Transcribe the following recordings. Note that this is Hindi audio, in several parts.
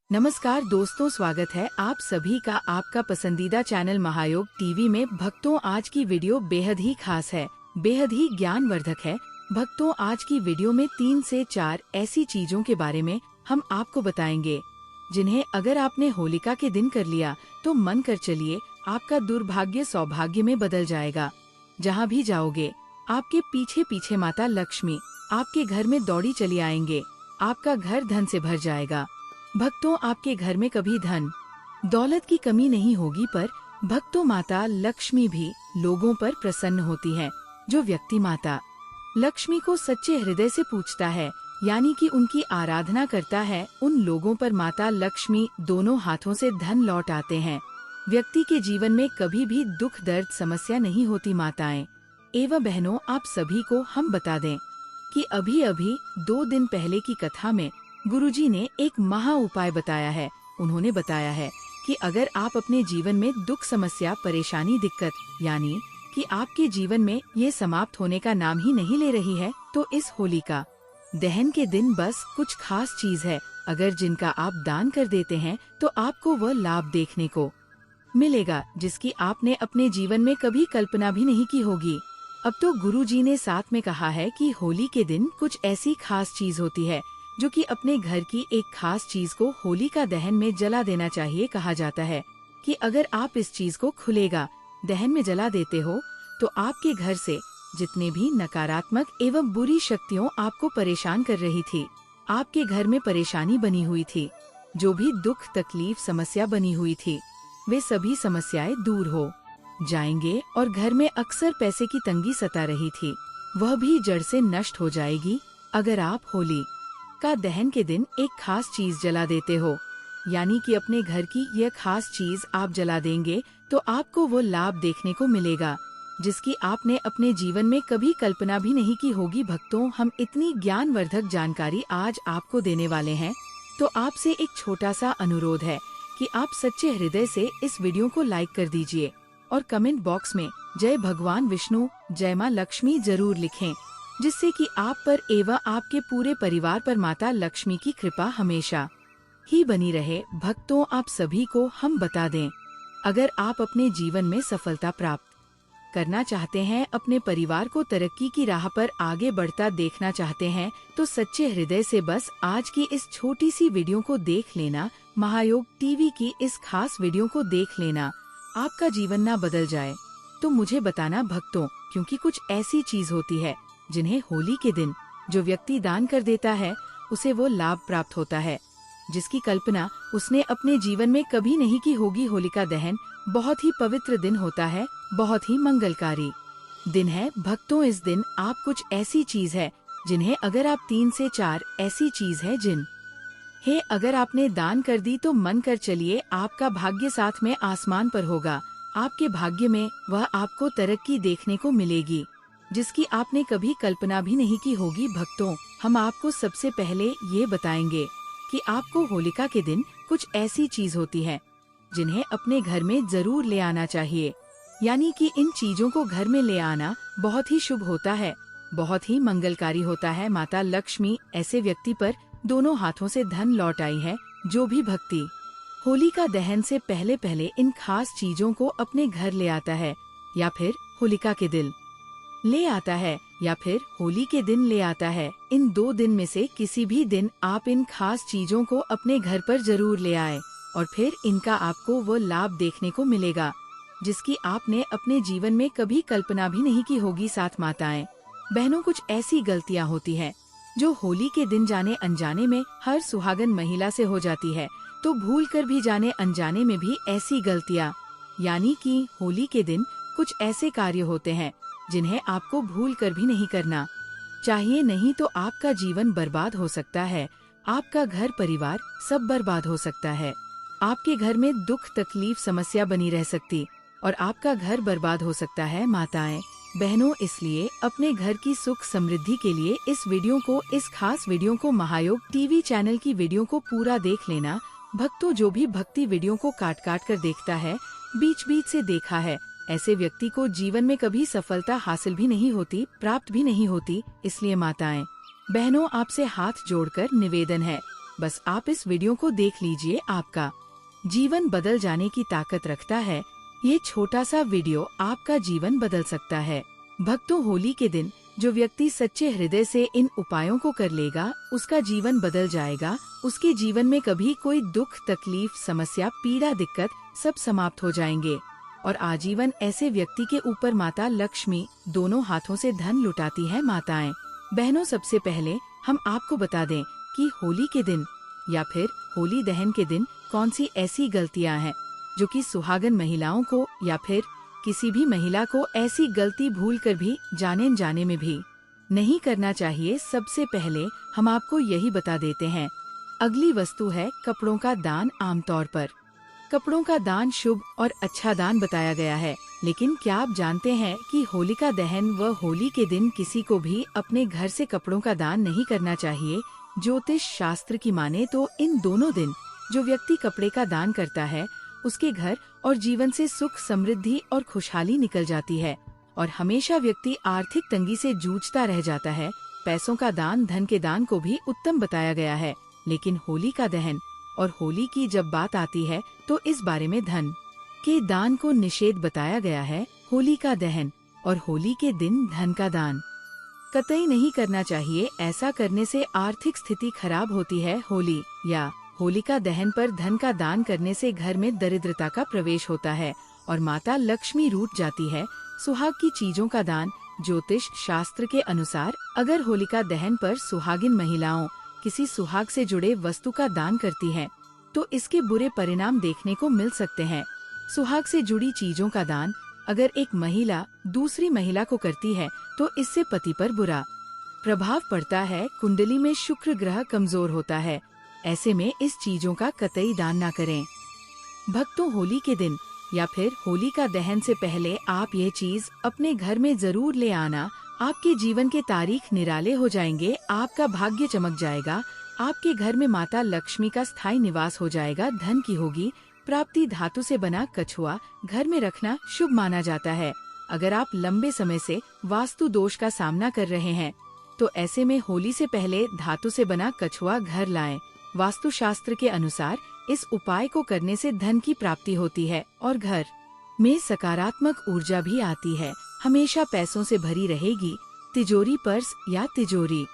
नमस्कार दोस्तों, स्वागत है आप सभी का आपका पसंदीदा चैनल महायोग टीवी में। भक्तों, आज की वीडियो बेहद ही खास है, बेहद ही ज्ञानवर्धक है। भक्तों, आज की वीडियो में 3 से 4 ऐसी चीजों के बारे में हम आपको बताएंगे जिन्हें अगर आपने होलिका के दिन कर लिया तो मन कर चलिए आपका दुर्भाग्य सौभाग्य में बदल जाएगा। जहाँ भी जाओगे आपके पीछे पीछे माता लक्ष्मी आपके घर में दौड़ी चली आएंगे। आपका घर धन से भर जाएगा। भक्तों, आपके घर में कभी धन दौलत की कमी नहीं होगी, पर भक्तों माता लक्ष्मी भी लोगों पर प्रसन्न होती है। जो व्यक्ति माता लक्ष्मी को सच्चे हृदय से पूजता है, यानी कि उनकी आराधना करता है, उन लोगों पर माता लक्ष्मी दोनों हाथों से धन लौट आते हैं। व्यक्ति के जीवन में कभी भी दुख दर्द समस्या नहीं होती। माताएं एवं बहनों, आप सभी को हम बता दें कि अभी अभी 2 दिन पहले की कथा में गुरुजी ने एक महा उपाय बताया है। उन्होंने बताया है कि अगर आप अपने जीवन में दुख समस्या परेशानी दिक्कत, यानी कि आपके जीवन में ये समाप्त होने का नाम ही नहीं ले रही है, तो इस होलिका दहन के दिन बस कुछ खास चीज है, अगर जिनका आप दान कर देते हैं तो आपको वह लाभ देखने को मिलेगा जिसकी आपने अपने जीवन में कभी कल्पना भी नहीं की होगी। अब तो गुरुजी ने साथ में कहा है कि होली के दिन कुछ ऐसी खास चीज होती है जो कि अपने घर की एक खास चीज को होलिका दहन में जला देना चाहिए। कहा जाता है कि अगर आप इस चीज को खुलेगा दहन में जला देते हो तो आपके घर से जितने भी नकारात्मक एवं बुरी शक्तियों आपको परेशान कर रही थी, आपके घर में परेशानी बनी हुई थी, जो भी दुख तकलीफ समस्या बनी हुई थी, वे सभी समस्याएं दूर हो जाएंगे और घर में अक्सर पैसे की तंगी सता रही थी, वह भी जड़ से नष्ट हो जाएगी। अगर आप होली का दहन के दिन एक खास चीज जला देते हो, यानी कि अपने घर की यह खास चीज आप जला देंगे, तो आपको वो लाभ देखने को मिलेगा जिसकी आपने अपने जीवन में कभी कल्पना भी नहीं की होगी। भक्तों, हम इतनी ज्ञानवर्धक जानकारी आज आपको देने वाले हैं, तो आपसे एक छोटा सा अनुरोध है कि आप सच्चे हृदय से इस वीडियो को लाइक कर दीजिए और कमेंट बॉक्स में जय भगवान विष्णु, जय माँ लक्ष्मी जरूर लिखें, जिससे कि आप पर एवं आपके पूरे परिवार पर माता लक्ष्मी की कृपा हमेशा ही बनी रहे। भक्तों, आप सभी को हम बता दें, अगर आप अपने जीवन में सफलता प्राप्त करना चाहते हैं, अपने परिवार को तरक्की की राह पर आगे बढ़ता देखना चाहते हैं, तो सच्चे हृदय से बस आज की इस छोटी सी वीडियो को देख लेना। महायोग टीवी की इस खास वीडियो को देख लेना, आपका जीवन ना बदल जाए तो मुझे बताना भक्तों, क्योंकि कुछ ऐसी चीज होती है जिन्हें होली के दिन जो व्यक्ति दान कर देता है उसे वो लाभ प्राप्त होता है जिसकी कल्पना उसने अपने जीवन में कभी नहीं की होगी। होलिका दहन बहुत ही पवित्र दिन होता है, बहुत ही मंगलकारी दिन है। भक्तों, इस दिन आप कुछ ऐसी चीज है जिन्हें अगर आप 3 से 4 ऐसी चीज है जिन्हें अगर आपने दान कर दी तो मन कर चलिए आपका भाग्य साथ में आसमान पर होगा। आपके भाग्य में वह आपको तरक्की देखने को मिलेगी जिसकी आपने कभी कल्पना भी नहीं की होगी। भक्तों, हम आपको सबसे पहले ये बताएंगे कि आपको होलिका के दिन कुछ ऐसी चीज होती है जिन्हें अपने घर में जरूर ले आना चाहिए, यानी कि इन चीजों को घर में ले आना बहुत ही शुभ होता है, बहुत ही मंगलकारी होता है। माता लक्ष्मी ऐसे व्यक्ति पर दोनों हाथों से धन लौट आई है जो भी भक्ति होलिका दहन से पहले पहले इन खास चीजों को अपने घर ले आता है, या फिर होलिका के दिन ले आता है, या फिर होली के दिन ले आता है। इन 2 दिन में से किसी भी दिन आप इन खास चीजों को अपने घर पर जरूर ले आए और फिर इनका आपको वो लाभ देखने को मिलेगा जिसकी आपने अपने जीवन में कभी कल्पना भी नहीं की होगी। साथ माताएं बहनों, कुछ ऐसी गलतियां होती हैं जो होली के दिन जाने अनजाने में हर सुहागन महिला से हो जाती है, तो भूल कर भी जाने अनजाने में भी ऐसी गलतियां, यानी कि होली के दिन कुछ ऐसे कार्य होते हैं जिन्हें आपको भूल कर भी नहीं करना चाहिए, नहीं तो आपका जीवन बर्बाद हो सकता है, आपका घर परिवार सब बर्बाद हो सकता है, आपके घर में दुख तकलीफ समस्या बनी रह सकती और आपका घर बर्बाद हो सकता है। माताएं बहनों, इसलिए अपने घर की सुख समृद्धि के लिए इस खास वीडियो को महायोग टीवी चैनल की वीडियो को पूरा देख लेना। भक्तों, जो भी भक्ति वीडियो को काट काट कर देखता है, बीच बीच से देखा है, ऐसे व्यक्ति को जीवन में कभी सफलता हासिल भी नहीं होती, प्राप्त भी नहीं होती। इसलिए माताएं बहनों, आपसे हाथ जोड़कर निवेदन है बस आप इस वीडियो को देख लीजिए, आपका जीवन बदल जाने की ताकत रखता है। ये छोटा सा वीडियो आपका जीवन बदल सकता है। भक्तों, होली के दिन जो व्यक्ति सच्चे हृदय से इन उपायों को कर लेगा, उसका जीवन बदल जाएगा। उसके जीवन में कभी कोई दुख, तकलीफ, समस्या, पीड़ा, दिक्कत सब समाप्त हो जाएंगे और आजीवन ऐसे व्यक्ति के ऊपर माता लक्ष्मी दोनों हाथों से धन लुटाती है। माताएं, बहनों, सबसे पहले हम आपको बता दें कि होली के दिन या फिर होली दहन के दिन कौन सी ऐसी गलतियां हैं जो कि सुहागन महिलाओं को या फिर किसी भी महिला को ऐसी गलती भूलकर भी जाने में भी नहीं करना चाहिए। सबसे पहले हम आपको यही बता देते हैं। अगली वस्तु है कपड़ों का दान। आमतौर पर कपड़ों का दान शुभ और अच्छा दान बताया गया है, लेकिन क्या आप जानते हैं कि होलिका दहन व होली के दिन किसी को भी अपने घर से कपड़ों का दान नहीं करना चाहिए। ज्योतिष शास्त्र की माने तो इन दोनों दिन जो व्यक्ति कपड़े का दान करता है, उसके घर और जीवन से सुख, समृद्धि और खुशहाली निकल जाती है और हमेशा व्यक्ति आर्थिक तंगी से जूझता रह जाता है। पैसों का दान धन के दान को भी उत्तम बताया गया है, लेकिन होली का दहन और होली की जब बात आती है तो इस बारे में धन के दान को निषेध बताया गया है। होली का दहन और होली के दिन धन का दान कतई नहीं करना चाहिए। ऐसा करने से आर्थिक स्थिति खराब होती है। होली या होलिका दहन पर धन का दान करने से घर में दरिद्रता का प्रवेश होता है और माता लक्ष्मी रूठ जाती है। सुहाग की चीजों का दान। ज्योतिष शास्त्र के अनुसार अगर होलिका दहन पर सुहागिन महिलाओं किसी सुहाग से जुड़े वस्तु का दान करती हैं, तो इसके बुरे परिणाम देखने को मिल सकते हैं। सुहाग से जुड़ी चीजों का दान अगर एक महिला दूसरी महिला को करती है तो इससे पति पर बुरा प्रभाव पड़ता है। कुंडली में शुक्र ग्रह कमजोर होता है, ऐसे में इस चीजों का कतई दान ना करें। भक्तों, होली के दिन या फिर होली का दहन से पहले आप ये चीज अपने घर में जरूर ले आना। आपके जीवन के तारीख निराले हो जाएंगे, आपका भाग्य चमक जाएगा, आपके घर में माता लक्ष्मी का स्थायी निवास हो जाएगा, धन की होगी प्राप्ति। धातु से बना कछुआ घर में रखना शुभ माना जाता है। अगर आप लंबे समय से वास्तु दोष का सामना कर रहे हैं तो ऐसे में होली से पहले धातु से बना कछुआ घर लाएं। वास्तु शास्त्र के अनुसार इस उपाय को करने से धन की प्राप्ति होती है और घर में सकारात्मक ऊर्जा भी आती है। हमेशा पैसों से भरी रहेगी तिजोरी। पर्स या तिजोरी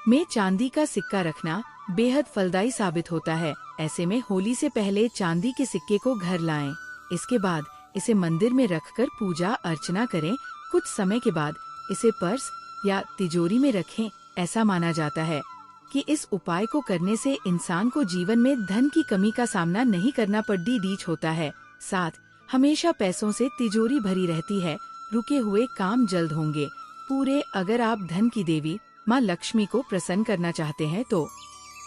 में चांदी का सिक्का रखना बेहद फलदायी साबित होता है। ऐसे में होली से पहले चांदी के सिक्के को घर लाएं। इसके बाद इसे मंदिर में रखकर पूजा अर्चना करें। कुछ समय के बाद इसे पर्स या तिजोरी में रखें। ऐसा माना जाता है कि इस उपाय को करने से इंसान को जीवन में धन की कमी का सामना नहीं करना डीच होता है। साथ हमेशा पैसों से तिजोरी भरी रहती है। रुके हुए काम जल्द होंगे पूरे। अगर आप धन की देवी माँ लक्ष्मी को प्रसन्न करना चाहते हैं तो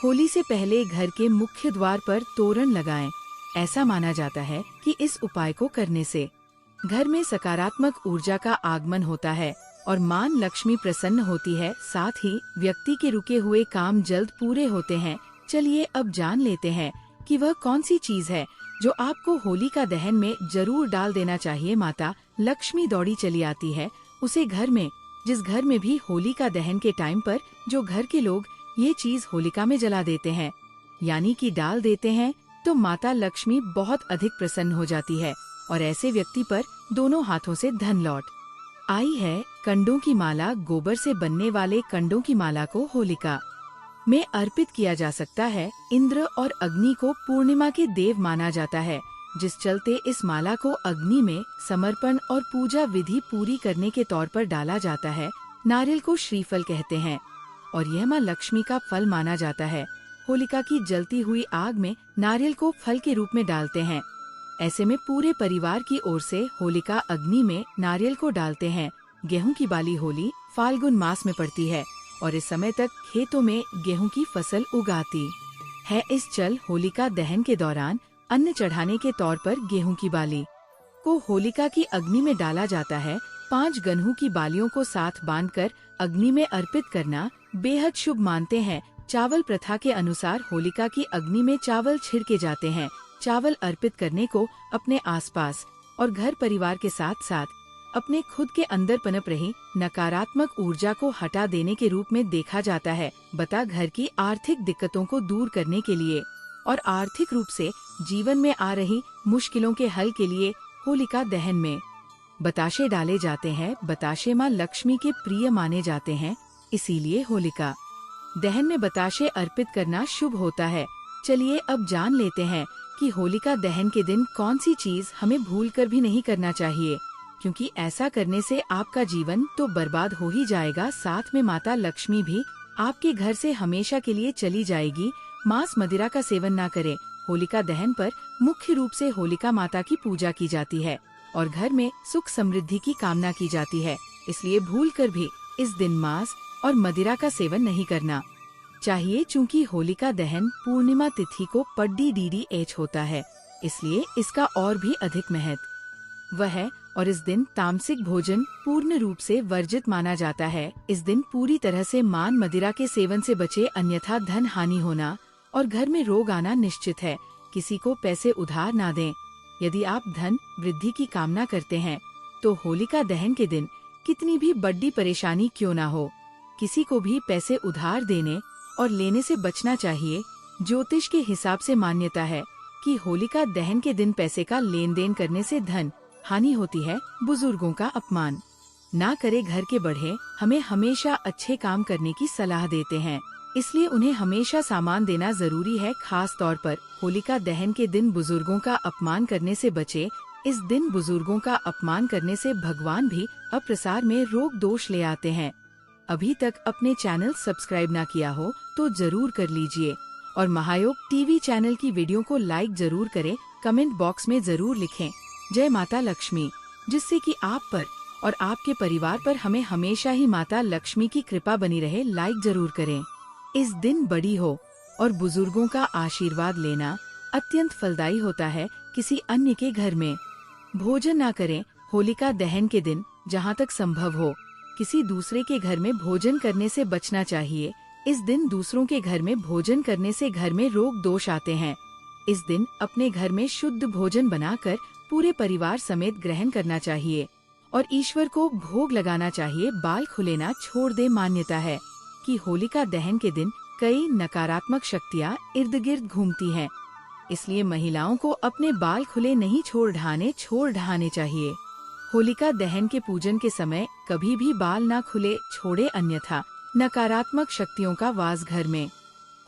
होली से पहले घर के मुख्य द्वार पर तोरण लगाएं। ऐसा माना जाता है कि इस उपाय को करने से घर में सकारात्मक ऊर्जा का आगमन होता है और मां लक्ष्मी प्रसन्न होती है। साथ ही व्यक्ति के रुके हुए काम जल्द पूरे होते हैं। चलिए अब जान लेते हैं कि वह कौन सी चीज है जो आपको होली का दहन में जरूर डाल देना चाहिए। माता लक्ष्मी दौड़ी चली आती है उसे घर में, जिस घर में भी होली का दहन के टाइम पर जो घर के लोग ये चीज होलिका में जला देते हैं यानी कि डाल देते हैं, तो माता लक्ष्मी बहुत अधिक प्रसन्न हो जाती है और ऐसे व्यक्ति पर दोनों हाथों से धन लौट आई है। कंडों की माला। गोबर से बनने वाले कंडों की माला को होलिका में अर्पित किया जा सकता है। इंद्र और अग्नि को पूर्णिमा के देव माना जाता है, जिस चलते इस माला को अग्नि में समर्पण और पूजा विधि पूरी करने के तौर पर डाला जाता है। नारियल को श्रीफल कहते हैं और यह माँ लक्ष्मी का फल माना जाता है। होलिका की जलती हुई आग में नारियल को फल के रूप में डालते हैं। ऐसे में पूरे परिवार की ओर से होलिका अग्नि में नारियल को डालते हैं। गेहूं की बाली होली फाल्गुन मास में पड़ती है और इस समय तक खेतों में गेहूं की फसल उगाती है। इस चल होलिका दहन के दौरान अन्न चढ़ाने के तौर पर गेहूं की बाली को होलिका की अग्नि में डाला जाता है। 5 गेहूं की बालियों को साथ बांधकर अग्नि में अर्पित करना बेहद शुभ मानते हैं। चावल प्रथा के अनुसार होलिका की अग्नि में चावल छिड़के जाते हैं। चावल अर्पित करने को अपने आसपास और घर परिवार के साथ साथ अपने खुद के अंदर पनप रही नकारात्मक ऊर्जा को हटा देने के रूप में देखा जाता है। बता घर की आर्थिक दिक्कतों को दूर करने के लिए और आर्थिक रूप से जीवन में आ रही मुश्किलों के हल के लिए होलिका दहन में बताशे डाले जाते हैं। बताशे माँ लक्ष्मी के प्रिय माने जाते हैं, इसीलिए होलिका दहन में बताशे अर्पित करना शुभ होता है। चलिए अब जान लेते हैं कि होलिका दहन के दिन कौन सी चीज हमें भूलकर भी नहीं करना चाहिए, क्योंकि ऐसा करने से आपका जीवन तो बर्बाद हो ही जाएगा, साथ में माता लक्ष्मी भी आपके घर से हमेशा के लिए चली जाएगी। मांस मदिरा का सेवन ना करें। होलिका दहन पर मुख्य रूप से होलिका माता की पूजा की जाती है और घर में सुख समृद्धि की कामना की जाती है, इसलिए भूलकर भी इस दिन मांस और मदिरा का सेवन नहीं करना चाहिए। चूँकि होलिका दहन पूर्णिमा तिथि को पड्डी DDH होता है, इसलिए इसका और भी अधिक महत्व है और इस दिन तामसिक भोजन पूर्ण रूप से वर्जित माना जाता है। इस दिन पूरी तरह से मान मदिरा के सेवन से बचे, अन्यथा धन हानि होना और घर में रोग आना निश्चित है। किसी को पैसे उधार ना दें। यदि आप धन वृद्धि की कामना करते हैं तो होलिका दहन के दिन कितनी भी बड़ी परेशानी क्यों ना हो, किसी को भी पैसे उधार देने और लेने से बचना चाहिए। ज्योतिष के हिसाब से मान्यता है कि होलिका दहन के दिन पैसे का लेन देन करने से धन हानि होती है। बुजुर्गों का अपमान ना करे। घर के बड़े हमें हमेशा अच्छे काम करने की सलाह देते हैं, इसलिए उन्हें हमेशा सामान देना जरूरी है। खास तौर पर होलिका दहन के दिन बुजुर्गों का अपमान करने से बचे। इस दिन बुजुर्गों का अपमान करने से भगवान भी अप्रसार में रोग दोष ले आते हैं। अभी तक अपने चैनल सब्सक्राइब ना किया हो तो जरूर कर लीजिए और महायोग टीवी चैनल की वीडियो को लाइक जरूर करें। कमेंट बॉक्स में जरूर लिखें जय माता लक्ष्मी, जिससे कि आप पर और आपके परिवार पर हमें हमेशा ही माता लक्ष्मी की कृपा बनी रहे। लाइक जरूर करें। इस दिन बड़ी हो और बुजुर्गों का आशीर्वाद लेना अत्यंत फलदायी होता है। किसी अन्य के घर में भोजन ना करें। होलिका दहन के दिन जहाँ तक संभव हो किसी दूसरे के घर में भोजन करने से बचना चाहिए। इस दिन दूसरों के घर में भोजन करने से घर में रोग दोष आते हैं। इस दिन अपने घर में शुद्ध भोजन बनाकर पूरे परिवार समेत ग्रहण करना चाहिए और ईश्वर को भोग लगाना चाहिए। बाल खुले ना छोड़ दे। मान्यता है कि होलिका दहन के दिन कई नकारात्मक शक्तियाँ इर्द गिर्द घूमती हैं, इसलिए महिलाओं को अपने बाल खुले नहीं छोड़ ढहाने चाहिए। होलिका दहन के पूजन के समय कभी भी बाल ना खुले छोड़े, अन्यथा नकारात्मक शक्तियों का वास घर में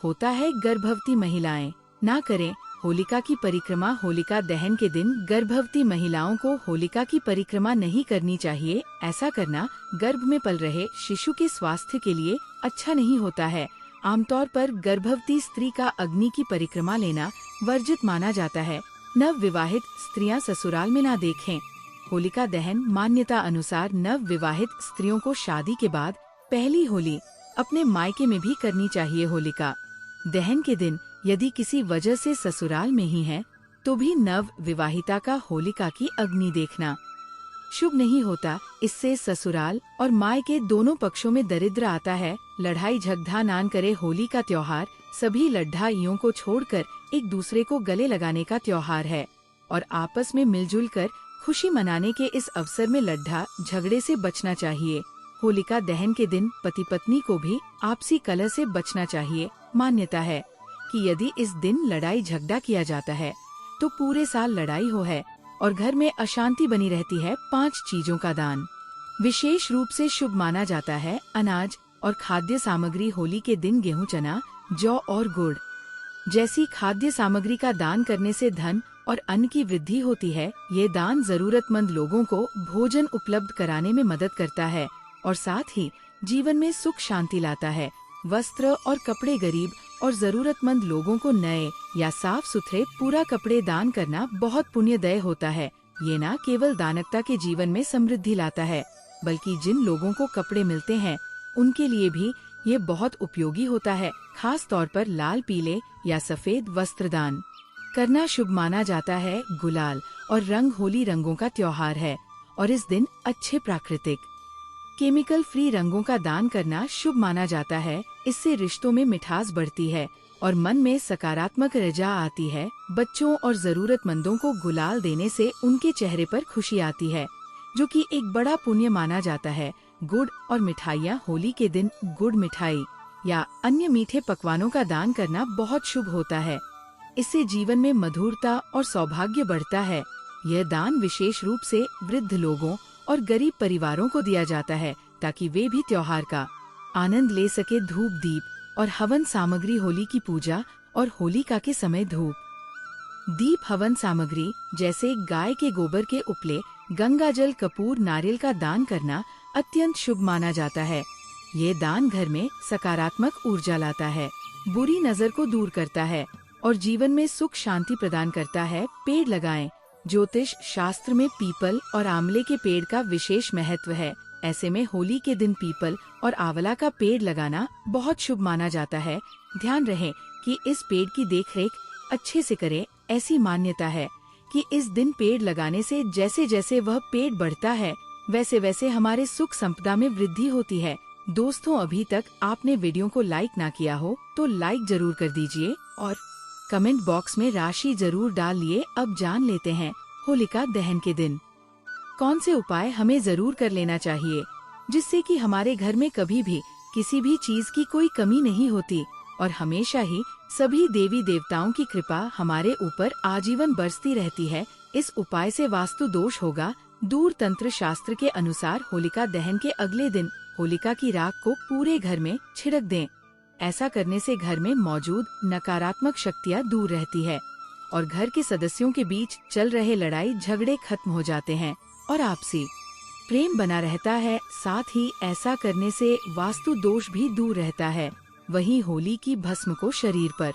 होता है। गर्भवती महिलाएं ना करें होलिका की परिक्रमा। होलिका दहन के दिन गर्भवती महिलाओं को होलिका की परिक्रमा नहीं करनी चाहिए। ऐसा करना गर्भ में पल रहे शिशु के स्वास्थ्य के लिए अच्छा नहीं होता है। आमतौर पर गर्भवती स्त्री का अग्नि की परिक्रमा लेना वर्जित माना जाता है। नव विवाहित स्त्रियां ससुराल में ना देखें। होलिका दहन मान्यता अनुसार नव विवाहित स्त्रियों को शादी के बाद पहली होली अपने मायके में भी करनी चाहिए। होलिका दहन के दिन यदि किसी वजह से ससुराल में ही है तो भी नव विवाहिता का होलिका की अग्नि देखना शुभ नहीं होता। इससे ससुराल और मायके दोनों पक्षों में दरिद्र आता है। लड़ाई झगड़ा ना करे। होली का त्योहार सभी लड़ाइयों को छोड़कर एक दूसरे को गले लगाने का त्योहार है और आपस में मिलजुल कर खुशी मनाने के इस अवसर में लड़ाई झगड़े से बचना चाहिए। होलिका दहन के दिन पति पत्नी को भी आपसी कलह से बचना चाहिए। मान्यता है कि यदि इस दिन लड़ाई झगड़ा किया जाता है तो पूरे साल लड़ाई हो है और घर में अशांति बनी रहती है। 5 चीजों का दान विशेष रूप से शुभ माना जाता है। अनाज और खाद्य सामग्री। होली के दिन गेहूं, चना, जौ और गुड़ जैसी खाद्य सामग्री का दान करने से धन और अन्न की वृद्धि होती है। ये दान जरूरतमंद लोगों को भोजन उपलब्ध कराने में मदद करता है और साथ ही जीवन में सुख शांति लाता है। वस्त्र और कपड़े गरीब और जरूरतमंद लोगों को नए या साफ सुथरे पूरा कपड़े दान करना बहुत पुण्यदय होता है। ये न केवल दानकता के जीवन में समृद्धि लाता है, बल्कि जिन लोगों को कपड़े मिलते हैं उनके लिए भी ये बहुत उपयोगी होता है। खास तौर पर लाल, पीले या सफेद वस्त्र दान करना शुभ माना जाता है। गुलाल और रंग। होली रंगों का त्योहार है और इस दिन अच्छे प्राकृतिक केमिकल फ्री रंगों का दान करना शुभ माना जाता है। इससे रिश्तों में मिठास बढ़ती है और मन में सकारात्मक ऊर्जा आती है। बच्चों और जरूरतमंदों को गुलाल देने से उनके चेहरे पर खुशी आती है। जो कि एक बड़ा पुण्य माना जाता है। गुड़ और मिठाइयाँ होली के दिन गुड़ मिठाई या अन्य मीठे पकवानों का दान करना बहुत शुभ होता है। इससे जीवन में मधुरता और सौभाग्य बढ़ता है। यह दान विशेष रूप से वृद्ध लोगों और गरीब परिवारों को दिया जाता है ताकि वे भी त्योहार का आनंद ले सके। धूप दीप और हवन सामग्री होली की पूजा और होलिका के समय धूप दीप हवन सामग्री जैसे गाय के गोबर के उपले, गंगा जल, कपूर, नारियल का दान करना अत्यंत शुभ माना जाता है। ये दान घर में सकारात्मक ऊर्जा लाता है, बुरी नजर को दूर करता है और जीवन में सुख शांति प्रदान करता है। पेड़ लगाएं। ज्योतिष शास्त्र में पीपल और आंवले के पेड़ का विशेष महत्व है। ऐसे में होली के दिन पीपल और आंवला का पेड़ लगाना बहुत शुभ माना जाता है। ध्यान रहे कि इस पेड़ की देखरेख अच्छे से करें। ऐसी मान्यता है कि इस दिन पेड़ लगाने से जैसे जैसे वह पेड़ बढ़ता है वैसे वैसे हमारे सुख संपदा में वृद्धि होती है। दोस्तों, अभी तक आपने वीडियो को लाइक ना किया हो तो लाइक जरूर कर दीजिए और कमेंट बॉक्स में राशि जरूर डालिए। अब जान लेते हैं होलिका दहन के दिन कौन से उपाय हमें जरूर कर लेना चाहिए, जिससे कि हमारे घर में कभी भी किसी भी चीज की कोई कमी नहीं होती और हमेशा ही सभी देवी देवताओं की कृपा हमारे ऊपर आजीवन बरसती रहती है। इस उपाय से वास्तु दोष होगा दूर। तंत्र शास्त्र के अनुसार होलिका दहन के अगले दिन होलिका की राख को पूरे घर में छिड़क दें। ऐसा करने से घर में मौजूद नकारात्मक शक्तियाँ दूर रहती है और घर के सदस्यों के बीच चल रहे लड़ाई झगड़े खत्म हो जाते हैं और आपसी प्रेम बना रहता है। साथ ही ऐसा करने से वास्तु दोष भी दूर रहता है। वहीं होली की भस्म को शरीर पर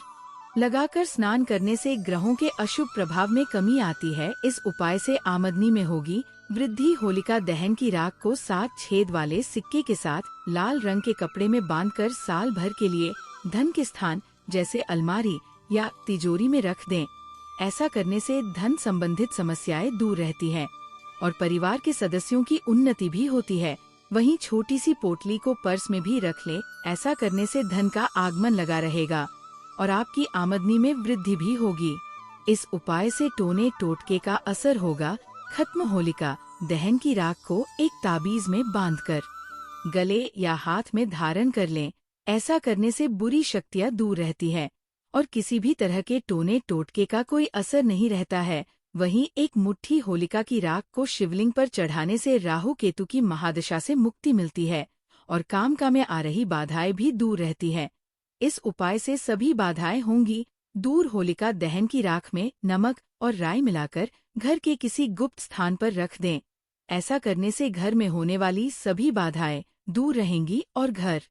लगाकर स्नान करने से ग्रहों के अशुभ प्रभाव में कमी आती है। इस उपाय से आमदनी में होगी वृद्धि। होलिका दहन की राख को 7 छेद वाले सिक्के के साथ लाल रंग के कपड़े में बांधकर साल भर के लिए धन के स्थान जैसे अलमारी या तिजोरी में रख दें। ऐसा करने से धन संबंधित समस्याएं दूर रहती हैं और परिवार के सदस्यों की उन्नति भी होती है। वहीं छोटी सी पोटली को पर्स में भी रख ले। ऐसा करने से धन का आगमन लगा रहेगा और आपकी आमदनी में वृद्धि भी होगी। इस उपाय से टोने टोटके का असर होगा खत्म। होलिका दहन की राख को एक ताबीज में बांधकर गले या हाथ में धारण कर लें। ऐसा करने से बुरी शक्तियाँ दूर रहती है और किसी भी तरह के टोने टोटके का कोई असर नहीं रहता है। वहीं एक मुट्ठी होलिका की राख को शिवलिंग पर चढ़ाने से राहु केतु की महादशा से मुक्ति मिलती है और काम में आ रही बाधाएं भी दूर रहती है। इस उपाय से सभी बाधाएं होंगी दूर। होलिका दहन की राख में नमक और राई मिलाकर घर के किसी गुप्त स्थान पर रख दें। ऐसा करने से घर में होने वाली सभी बाधाएं दूर रहेंगी और घर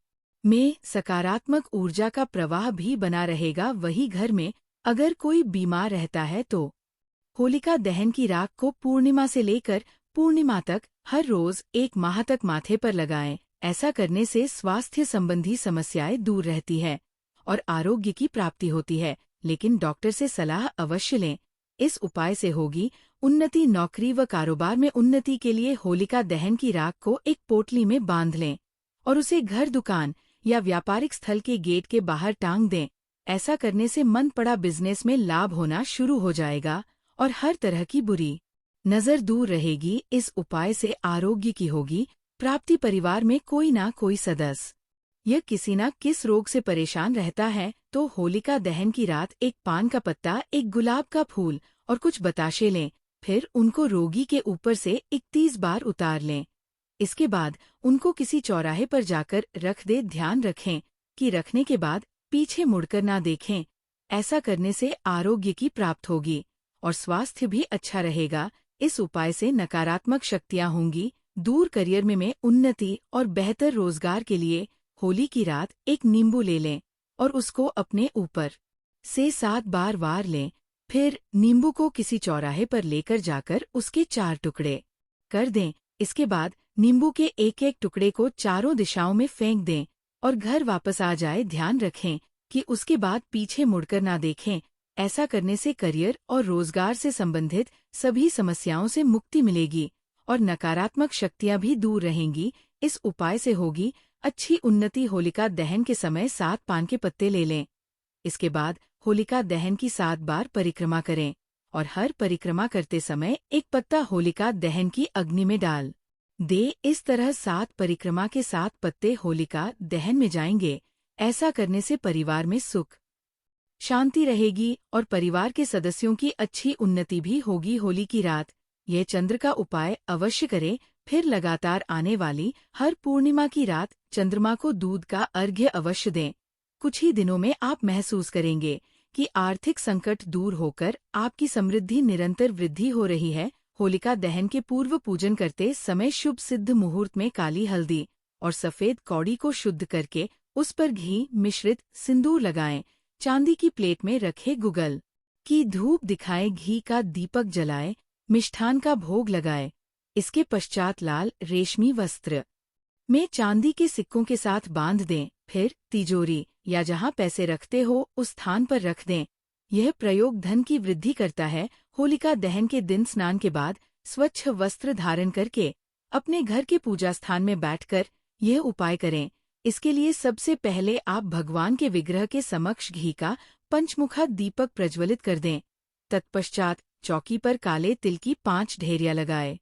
में सकारात्मक ऊर्जा का प्रवाह भी बना रहेगा। वही घर में अगर कोई बीमार रहता है तो होलिका दहन की राख को पूर्णिमा से लेकर पूर्णिमा तक हर रोज 1 माह तक माथे पर लगाएं। ऐसा करने से स्वास्थ्य संबंधी समस्याएं दूर रहती है और आरोग्य की प्राप्ति होती है, लेकिन डॉक्टर से सलाह अवश्य लें। इस उपाय से होगी उन्नति। नौकरी व कारोबार में उन्नति के लिए होलिका दहन की राख को एक पोटली में बांध लें और उसे घर, दुकान या व्यापारिक स्थल के गेट के बाहर टांग दें। ऐसा करने से मन पड़ा बिजनेस में लाभ होना शुरू हो जाएगा और हर तरह की बुरी नजर दूर रहेगी। इस उपाय से आरोग्य की होगी प्राप्ति। परिवार में कोई ना कोई सदस्य यह किसी न किस रोग से परेशान रहता है तो होलिका दहन की रात एक पान का पत्ता, एक गुलाब का फूल और कुछ बताशे लें। फिर उनको रोगी के ऊपर से 31 बार उतार लें। इसके बाद उनको किसी चौराहे पर जाकर रख दे। ध्यान रखें कि रखने के बाद पीछे मुड़कर ना देखें। ऐसा करने से आरोग्य की प्राप्त होगी और स्वास्थ्य भी अच्छा रहेगा। इस उपाय से नकारात्मक शक्तियां होंगी दूर। करियर में उन्नति और बेहतर रोजगार के लिए होली की रात एक नींबू ले लें और उसको अपने ऊपर से 7 बार वार लें। फिर नींबू को किसी चौराहे पर लेकर जाकर उसके 4 टुकड़े कर दें। इसके बाद नींबू के एक एक टुकड़े को चारों दिशाओं में फेंक दें और घर वापस आ जाए। ध्यान रखें कि उसके बाद पीछे मुड़कर ना देखें। ऐसा करने से करियर और रोजगार से संबंधित सभी समस्याओं से मुक्ति मिलेगी और नकारात्मक शक्तियां भी दूर रहेंगी। इस उपाय से होगी अच्छी उन्नति। होलिका दहन के समय 7 पान के पत्ते ले लें। इसके बाद होलिका दहन की 7 बार परिक्रमा करें और हर परिक्रमा करते समय एक पत्ता होलिका दहन की अग्नि में डाल दे। इस तरह 7 परिक्रमा के 7 पत्ते होलिका दहन में जाएंगे। ऐसा करने से परिवार में सुख शांति रहेगी और परिवार के सदस्यों की अच्छी उन्नति भी होगी। होली की रात यह चंद्र का उपाय अवश्य करें। फिर लगातार आने वाली हर पूर्णिमा की रात चंद्रमा को दूध का अर्घ्य अवश्य दें। कुछ ही दिनों में आप महसूस करेंगे कि आर्थिक संकट दूर होकर आपकी समृद्धि निरंतर वृद्धि हो रही है। होलिका दहन के पूर्व पूजन करते समय शुभ सिद्ध मुहूर्त में काली हल्दी और सफेद कौड़ी को शुद्ध करके उस पर घी मिश्रित सिंदूर लगाएं। चांदी की प्लेट में रखे गुगल की धूप दिखाएं, घी का दीपक जलाएं, मिष्ठान का भोग लगाएं। इसके पश्चात लाल रेशमी वस्त्र में चांदी के सिक्कों के साथ बांध दें। फिर तिजोरी या जहां पैसे रखते हो उस स्थान पर रख दें। यह प्रयोग धन की वृद्धि करता है। होलिका दहन के दिन स्नान के बाद स्वच्छ वस्त्र धारण करके अपने घर के पूजा स्थान में बैठकर यह उपाय करें। इसके लिए सबसे पहले आप भगवान के विग्रह के समक्ष घी का पंचमुखा दीपक प्रज्वलित कर दें। तत्पश्चात चौकी पर काले तिल की 5 ढेरियां लगाएं।